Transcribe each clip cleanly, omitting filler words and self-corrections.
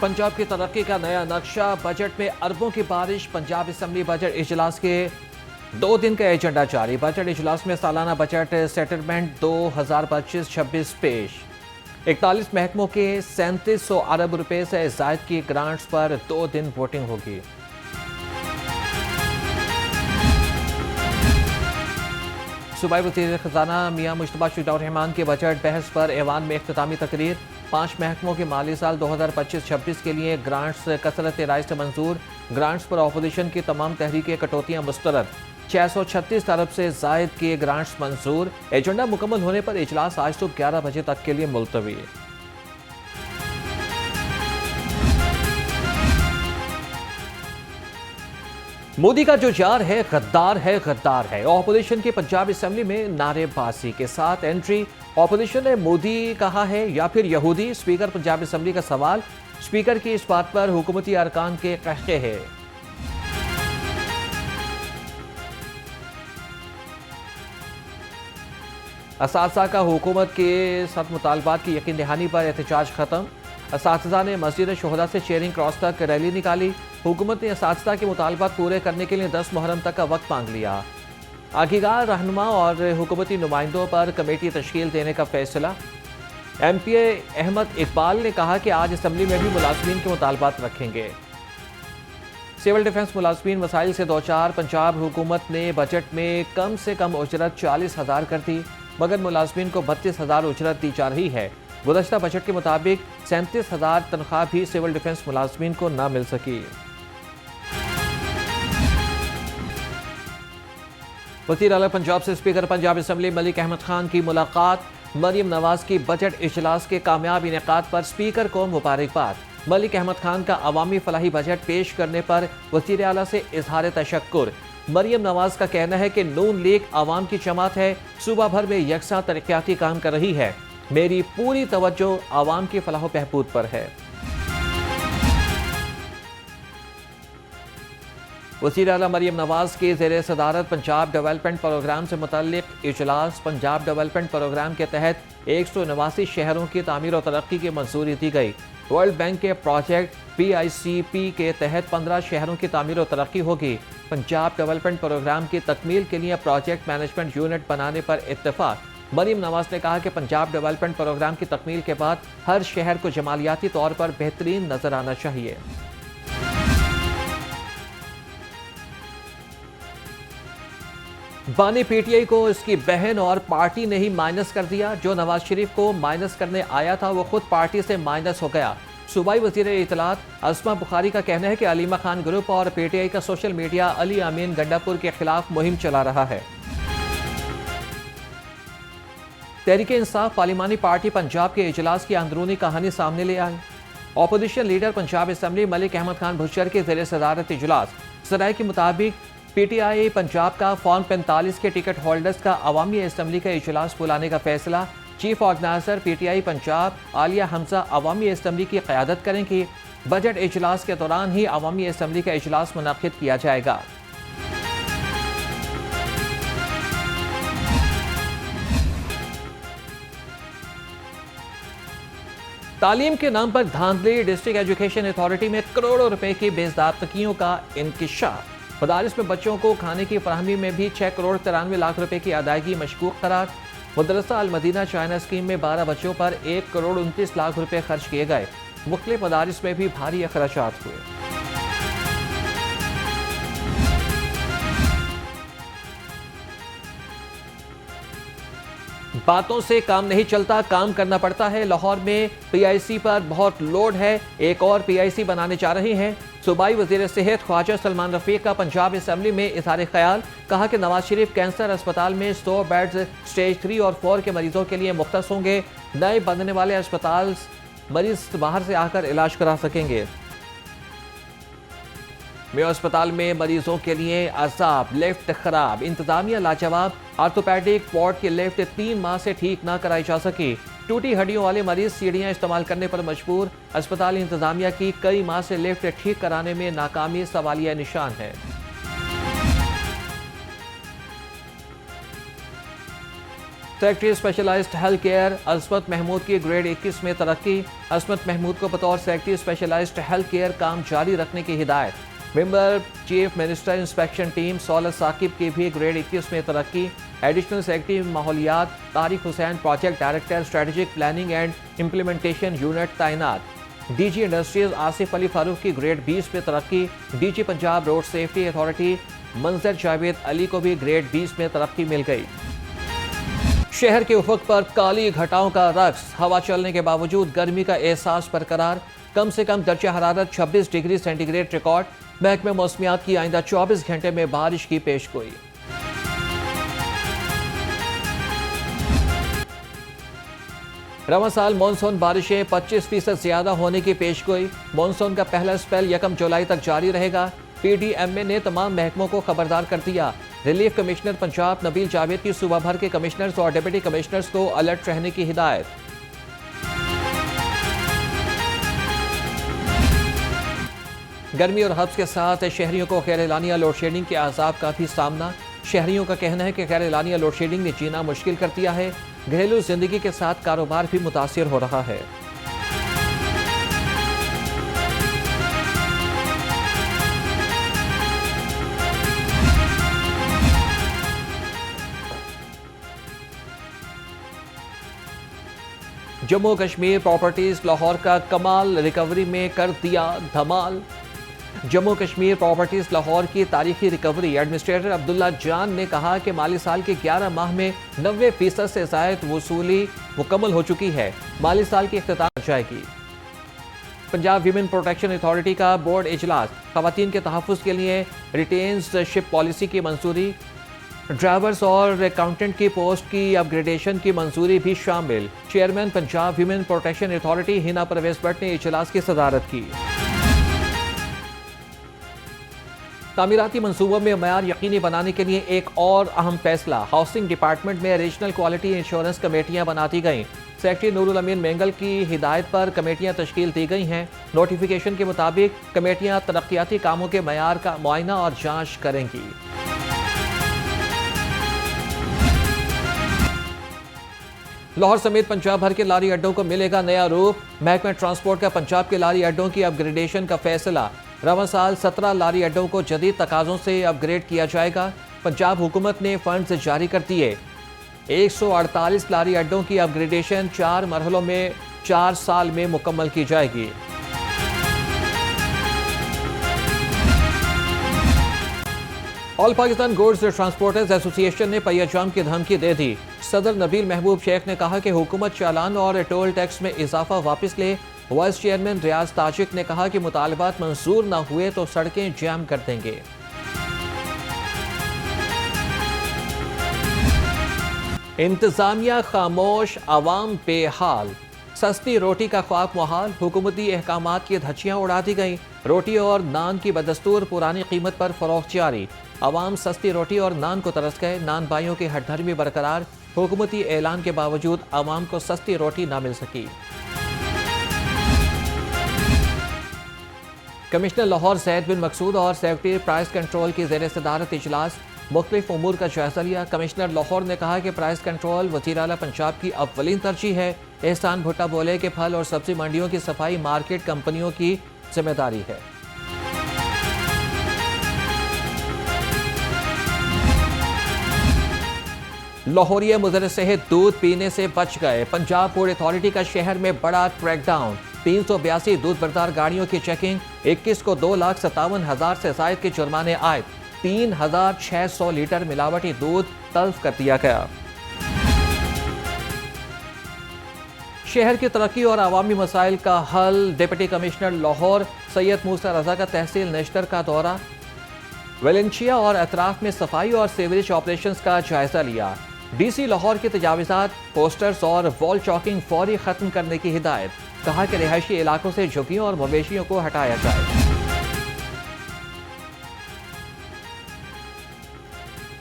पंजाब की तरक्की का नया नक्शा, बजट में अरबों की बारिश। पंजाब असेंबली बजट इजलास के 2 दिन का एजेंडा जारी। बजट इजलास में सालाना बजट सेटलमेंट 2025-26 पेश। 41 महकमों के 3700 अरब रुपए से जायद की ग्रांट्स पर 2 दिन वोटिंग होगी। सूबाई वज़ीर खजाना मियां मुश्तबा रहमान के बजट बहस पर ऐवान में इख्तितामी तकरीर। 5 महकमों के माली साल 2025-26 के लिए ग्रांट्स कसरत राय से मंजूर। ग्रांट्स पर अपोजिशन की तमाम तहरीकें कटौतियां मुस्तरद। 636 अरब से जायद के ग्रांट्स मंजूर। एजेंडा मुकम्मल होने पर इजलास आज सुबह 11 बजे तक के लिए मुलतवी। मोदी का जो जार है गद्दार है, गद्दार है। ऑपोजिशन की पंजाब असेंबली में नारेबाजी के साथ एंट्री। ऑपोजिशन ने मोदी कहा है या फिर यहूदी, स्पीकर पंजाब असेंबली का सवाल। स्पीकर की इस बात पर हुकूमती अरकान के कहके है। असातिज़ा का हुकूमत के साथ मुतालबात की यकीन दहानी पर एहतजाज खत्म। असातिज़ा ने मस्जिद शोहदा से चेयरिंग क्रॉस तक रैली निकाली। हुकूमत ने असातिज़ा के मुतालबात पूरे करने के लिए 10 मुहर्रम तक का वक्त मांग लिया। आगीदार रहनुमा और हुकूमती नुमाइंदों पर कमेटी तश्कील देने का फैसला। MPA अहमद इकबाल ने कहा कि आज असम्बली में भी मुलाजमीन के मुतालबात रखेंगे। सिविल डिफेंस मुलाजमीन मसाइल से दो चार। पंजाब हुकूमत ने बजट में कम से कम उजरत 40,000 कर दी, मगर मुलाजमीन को 32,000 उजरत दी जा रही है। गुज़श्ता बजट के मुताबिक 37,000 तनख्वाह भी सिविल डिफेंस मुलाजमीन को न मिल सकी। वज़ीर आला पंजाब से स्पीकर पंजाब असेंबली मलिक अहमद खान की मुलाकात। मरियम नवाज की बजट इजलास के कामयाब इनेकाद पर स्पीकर को मुबारकबाद। मलिक अहमद खान का अवामी फलाही बजट पेश करने पर वज़ीर आला से इजहार तशक्कुर। मरियम नवाज का कहना है कि नून लीग आवाम की जमात है, सूबा भर में यकसा तरक्याती काम कर रही है। मेरी पूरी तवज्जो आवाम की फलाह बहबूद पर है। वज़ीर आला मरियम नवाज की ज़ेरे सदारत पंजाब डेवलपमेंट प्रोग्राम से मुतल्लिक इजलास। पंजाब डेवलपमेंट प्रोग्राम के तहत 189 शहरों की तामीर और तरक्की की मंजूरी दी गई। वर्ल्ड बैंक के प्रोजेक्ट PICP के तहत 15 शहरों की तामीर और तरक्की होगी। पंजाब डेवलपमेंट प्रोग्राम की तकमील के लिए प्रोजेक्ट मैनेजमेंट यूनिट बनाने पर इत्तेफाक। मरियम नवाज ने कहा कि पंजाब डेवलपमेंट प्रोग्राम की तकमील के बाद हर शहर को जमालियाती तौर पर बेहतरीन नजर आना चाहिए। बानी PTI को इसकी बहन और पार्टी ने ही माइनस कर दिया। जो नवाज शरीफ को माइनस करने आया था वो खुद पार्टी से माइनस हो गया। सूबाई वज़ीर इत्तलात अस्मा बुखारी का कहना है कि अलीमा खान ग्रुप और PTI का सोशल मीडिया अली अमीन गंडापुर के खिलाफ मुहिम चला रहा है। तहरीक इंसाफ पार्लिमानी पार्टी पंजाब के इजलास की अंदरूनी कहानी सामने ले आई। Opposition leader Punjab assembly Malik Ahmad Khan Bhuchar के ज़ेरे सदारत इजलास। सराय के मुताबिक PTI पंजाब का फॉर्म 45 के टिकट होल्डर्स का अवामी असेंबली का इजलास बुलाने का फैसला। Chief organiser PTI Punjab Aaliya Hamza अवामी असेंबली की क़यादत करेंगी। बजट इजलास के दौरान ही अवामी असेंबली का इजलास मुनक़िद किया जाएगा। तालीम के नाम पर धांधली। डिस्ट्रिक्ट एजुकेशन अथॉरिटी में करोड़ों रुपए की बेज़ाब्तगियों का इंकिशाफ। मदारिस में बच्चों को खाने की फराहमी में भी 6 करोड़ 93 लाख रुपए की अदायगी मशकूक करार। मदरसा अल मदीना चाइना स्कीम में 12 बच्चों पर 1 करोड़ 29 लाख रुपए खर्च किए गए। मुख्तलिफ मदारिस में भी भारी अखराजात हुए। बातों से काम नहीं चलता, काम करना पड़ता है। लाहौर में PIC पर बहुत लोड है, एक और PIC बनाने जा रहे हैं। सूबाई वज़ीर सेहत ख्वाजा सलमान रफीक का पंजाब असेंबली में इज़हार ख्याल। कहा कि नवाज शरीफ कैंसर अस्पताल में 100 बेड्स स्टेज 3 और 4 के मरीजों के लिए मुख्तस होंगे। नए बनने वाले अस्पताल मरीज बाहर से आकर इलाज करा सकेंगे। मेयो अस्पताल में मरीजों के लिए अजाब, लिफ्ट खराब, इंतजामिया लाजवाब। आर्थोपैडिक वार्ड की लिफ्ट 3 माह से ठीक ना कराई जा सकी। टूटी हड्डियों वाले मरीज सीढ़ियां इस्तेमाल करने पर मजबूर। अस्पताल इंतजामिया की कई माह से लिफ्ट ठीक कराने में नाकामी सवालिया निशान है। सेक्रेटरी स्पेशलाइज्ड हेल्थ केयर असमत महमूद की ग्रेड 21 में तरक्की। असमत महमूद को बतौर सेक्रेटरी स्पेशलाइज्ड हेल्थ केयर काम जारी रखने की हिदायत। Member chief minister inspection team Saulat Saqib की भी ग्रेड 21 में तरक्की। एडिशनल सेक्रेटरी माहौलियात Tariq Hussain project director strategic planning and implementation unit तैनात। डीजी इंडस्ट्रीज आसिफ अली फारूक की ग्रेड 20 में तरक्की। DG Punjab road safety authority Manzar Javed Ali को भी ग्रेड 20 में तरक्की मिल गई। शहर के उफक पर काली घटाओं का रक्स, हवा चलने के बावजूद गर्मी का एहसास बरकरार। कम से कम दर्जा हरारत 26 डिग्री सेंटीग्रेड रिकॉर्ड। महकमे मौसमियात की आइंदा 24 घंटे में बारिश की पेशगोई। रवां साल मानसून बारिशें 25% ज्यादा होने की पेशगोई। मानसून का पहला स्पेल 1 जुलाई तक जारी रहेगा। पीडीएमए ने तमाम महकमों को खबरदार कर दिया। रिलीफ कमिश्नर पंजाब नबील जावेद की सूबा भर के कमिश्नर्स और डिप्टी कमिश्नर्स को अलर्ट रहने की हिदायत। गर्मी और हब्स के साथ शहरियों को गैर एलानिया लोड शेडिंग के अजाब का भी सामना। शहरियों का कहना है कि गैर एलानिया लोड शेडिंग ने जीना मुश्किल कर दिया है। घरेलू जिंदगी के साथ कारोबार भी मुतासिर हो रहा है। जम्मू कश्मीर प्रॉपर्टीज लाहौर का कमाल रिकवरी में कर दिया धमाल। जम्मू कश्मीर प्रॉपर्टीज लाहौर की तारीखी रिकवरी एडमिनिस्ट्रेटर अब्दुल्ला जान ने कहा कि माली साल के 11 माह में 90% से ज़ायद वसूली मुकम्मल हो चुकी है। माली साल की इख्तिताम हो जाएगी। पंजाब वीमेन प्रोटेक्शन अथॉरिटी का बोर्ड इजलास, खवातीन के तहफ़्फ़ुज़ के लिए रिटेन्सशिप पॉलिसी की मंजूरी। ड्राइवर्स और अकाउंटेंट की पोस्ट की अपग्रेडेशन की मंजूरी भी शामिल। Chairman Punjab Women Protection Authority Hina Parvez Bhatt ने इजलास की सदारत की। तामीराती मंसूबों में मयार यकीनी बनाने के लिए एक और अहम फैसला। हाउसिंग डिपार्टमेंट में रीजनल क्वालिटी इंश्योरेंस कमेटियां बनाती गईं। सेक्रेटरी नूरुल अमीन मेंगल की हिदायत पर कमेटियां तश्कील दी गई हैं। नोटिफिकेशन के मुताबिक कमेटियां तरक्याती कामों के मयार का मुआयना और जांच करेंगी। लाहौर समेत पंजाब भर के लारी अड्डों को मिलेगा नया रूप। महकमा ट्रांसपोर्ट का पंजाब के लारी अड्डों की अपग्रेडेशन का फैसला। रवां साल 17 लारी अड्डों को जदीद तकाज़ों से अपग्रेड किया जाएगा। पंजाब हुकूमत ने फंड्स जारी कर दिए। 148 लारी अड्डों की अपग्रेडेशन 4 मरहलों में 4 साल में मुकम्मल की जाएगी। All Pakistan goods transporters association ने पहिया-जाम की धमकी दे दी। सदर नबील महबूब शेख ने कहा कि हुकूमत चालान और टोल टैक्स में इजाफा वापस ले। वाइस चेयरमैन रियाज ताजिक ने कहा कि मुतालबात मंजूर न हुए तो सड़कें जाम कर देंगे। इंतजामिया खामोश, आवाम बेहाल। सस्ती रोटी का ख्वाब मुहाल। हुकूमती अहकामात की धज्जियां उड़ा दी गई। रोटी और नान की बदस्तूर पुरानी कीमत पर फरोख्त जारी। आवाम सस्ती रोटी और नान को तरस गए। नान बाइयों की हठधर्मी बरकरार। हुकूमती ऐलान के बावजूद आवाम को सस्ती रोटी ना मिल सकी। कमिश्नर लाहौर सैयद बिन मकसूद और सेक्रेटरी प्राइस कंट्रोल की ज़ेर सदारत इजलास। मुख्तलिफ उमूर का जायजा लिया। कमिश्नर लाहौर ने कहा कि प्राइस कंट्रोल वज़ीर आला पंजाब की अव्वलीन तरजीह है। एहसान भुट्टा बोले कि फल और सब्जी मंडियों की सफाई मार्केट कंपनियों की जिम्मेदारी है। लाहौरिया मुज़र सेहत दूध पीने से बच गए। पंजाब फूड अथॉरिटी का शहर में बड़ा क्रैकडाउन। 382 दूध बरदार गाड़ियों की चेकिंग। 21 को 2,57,000 से ज़ायद के जुर्माने आए। 3,600 लीटर मिलावटी दूध तल्फ कर दिया गया। शहर की तरक्की और अवामी मसाइल का हल। डिप्टी कमिश्नर लाहौर सैयद मूसा रजा का तहसील नेशटर का दौरा। वेलेंशिया और अतराफ में सफाई और सीवरेज ऑपरेशंस का जायजा लिया। डीसी लाहौर के तजावीज़ात, पोस्टर्स और वॉल चॉकिंग फौरी खत्म करने की हिदायत। कहा कि रिहायशी इलाकों से झुग्गियों और मवेशियों को हटाया जाए।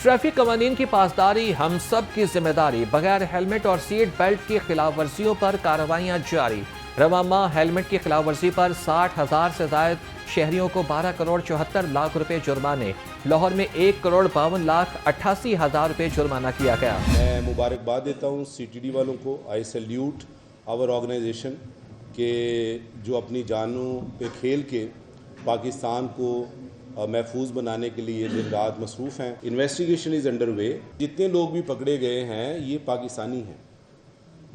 ट्रैफिक कवानीन की पासदारी हम सब की जिम्मेदारी। बगैर हेलमेट और सीट बेल्ट की खिलाफ वर्जियों पर कार्रवाइयां जारी। रवामा हेलमेट की खिलाफ वर्जी पर 60,000 से ज्यादा शहरियों को 12 करोड़ 74 लाख रुपए जुर्माने। लाहौर में 1 करोड़ 52 लाख 88 हजार रुपए जुर्माना किया गया। मैं मुबारकबाद देता हूँ CTD वालों को। आई सैल्यूट आवर ऑर्गेनाइजेशन के जो अपनी जानों पे खेल के पाकिस्तान को महफूज बनाने के लिए दिन रात मसरूफ़ हैं। Investigation is under way. जितने लोग भी पकड़े गए हैं ये पाकिस्तानी हैं,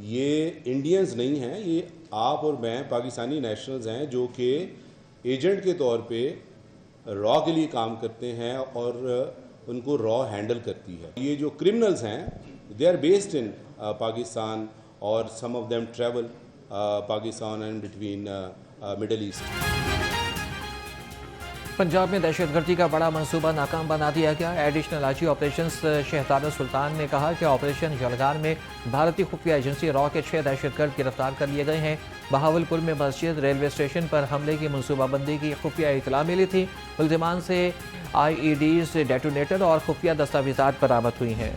ये इंडियंस नहीं हैं, ये आप और मैं पाकिस्तानी नेशनल्स हैं जो कि एजेंट के तौर पे रॉ के लिए काम करते हैं और उनको रॉ हैंडल करती है। ये जो क्रिमिनल्स हैं they are based in Pakistan और some of them travel Pakistan and between middle east. Punjab में दहशतगर्दी का बड़ा मंसूबा नाकाम बना दिया गया। Additional IG operations Shahzada Sultan ने कहा कि ऑपरेशन जलगार में भारतीय खुफिया एजेंसी रॉ के 6 दहशतगर्द गिरफ्तार कर लिए गए हैं। बहावलपुर में मस्जिद रेलवे स्टेशन पर हमले की मंसूबाबंदी की खुफिया इतला मिली थी। मुल्जिमान से IEDs, डेटोनेटर और खुफिया दस्तावेजात बरामद हुई हैं।